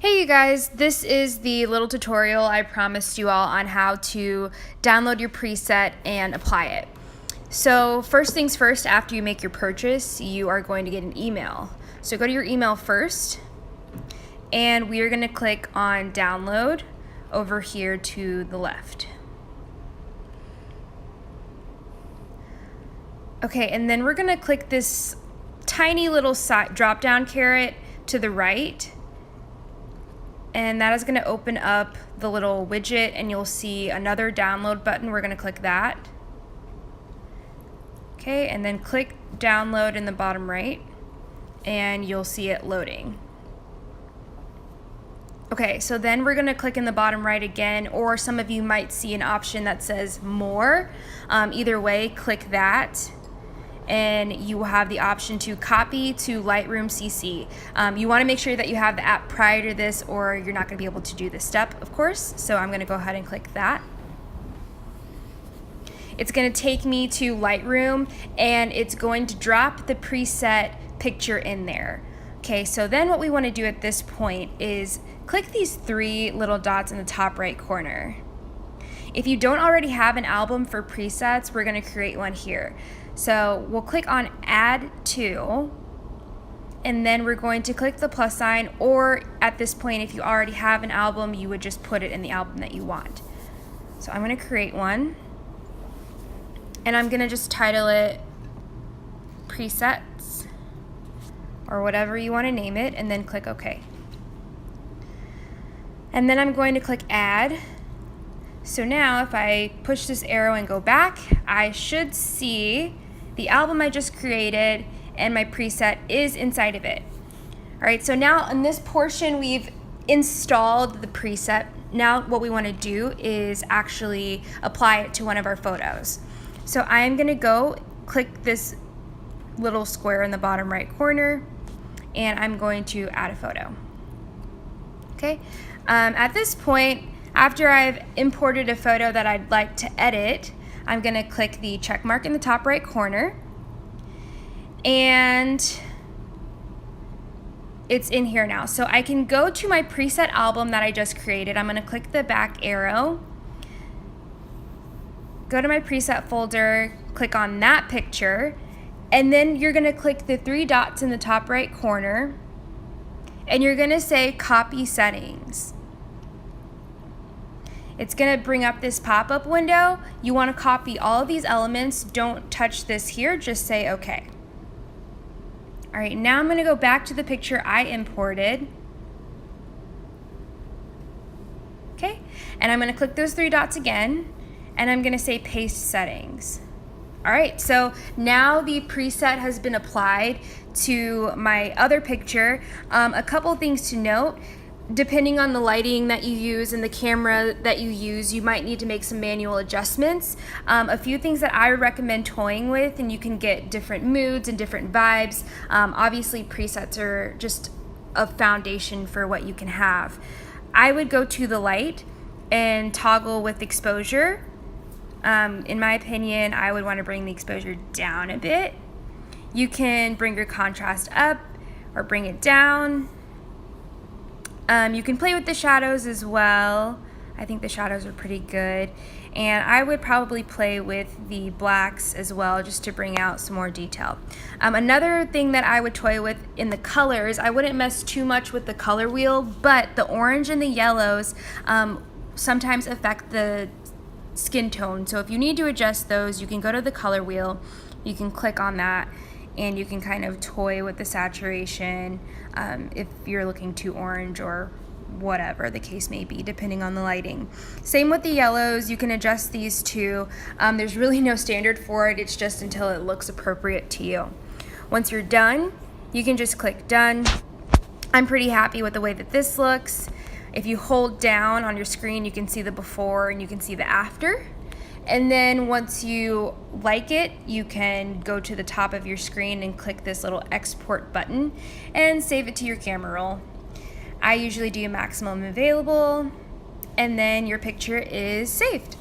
Hey you guys, this is the little tutorial I promised you all on how to download your preset and apply it. So first things first, after you make your purchase, you are going to get an email. So go to your email first, and we are going to click on download over here to the left. Okay, and then we're going to click this tiny little drop down caret to the right. And that is going to open up the little widget, and you'll see another download button. We're going to click that. Okay, and then click download in the bottom right, and you'll see it loading. Okay, so then we're going to click in the bottom right again, or some of you might see an option that says more. Either way, click that, and you will have the option to copy to Lightroom CC. You want to make sure that you have the app prior to this, or you're not going to be able to do this step, of course. So I'm going to go ahead and click that. It's going to take me to Lightroom, and it's going to drop the preset picture in there. Okay, so then what we want to do at this point is click these three little dots in the top right corner. If you don't already have an album for presets, we're going to create one here. So we'll click on add to, and then we're going to click the plus sign, or at this point, if you already have an album, you would just put it in the album that you want. So I'm going to create one, and I'm going to just title it presets, or whatever you want to name it, and then click OK. And then I'm going to click add. So now if I push this arrow and go back, I should see the album I just created, and my preset is inside of it. All right, so now in this portion, we've installed the preset. Now what we want to do is actually apply it to one of our photos. So I'm going to go click this little square in the bottom right corner, and I'm going to add a photo. Okay, at this point, after I've imported a photo that I'd like to edit, I'm going to click the check mark in the top right corner, and it's in here now. So I can go to my preset album that I just created. I'm going to click the back arrow, go to my preset folder, click on that picture, and then you're going to click the three dots in the top right corner, and you're going to say copy settings. It's going to bring up this pop-up window. You want to copy all of these elements. Don't touch this here, just say OK. All right, now I'm going to go back to the picture I imported. Okay, and I'm going to click those three dots again, and I'm going to say paste settings. All right, so now the preset has been applied to my other picture. A couple things to note. Depending on the lighting that you use and the camera that you use, you might need to make some manual adjustments. A few things that I would recommend toying with, and you can get different moods and different vibes. Obviously, presets are just a foundation for what you can have. I would go to the light and toggle with exposure. In my opinion, I would want to bring the exposure down a bit. You can bring your contrast up or bring it down. You can play with the shadows as well. I think the shadows are pretty good. And I would probably play with the blacks as well, just to bring out some more detail. Another thing that I would toy with in the colors, I wouldn't mess too much with the color wheel, but the orange and the yellows sometimes affect the skin tone. So if you need to adjust those, you can go to the color wheel, you can click on that, and you can kind of toy with the saturation if you're looking too orange or whatever the case may be, depending on the lighting. Same with the yellows, you can adjust these too. There's really no standard for it, it's just until it looks appropriate to you. Once you're done, you can just click done. I'm pretty happy with the way that this looks. If you hold down on your screen, you can see the before and you can see the after. And then once you like it, you can go to the top of your screen and click this little export button and save it to your camera roll. I usually do maximum available, and then your picture is saved.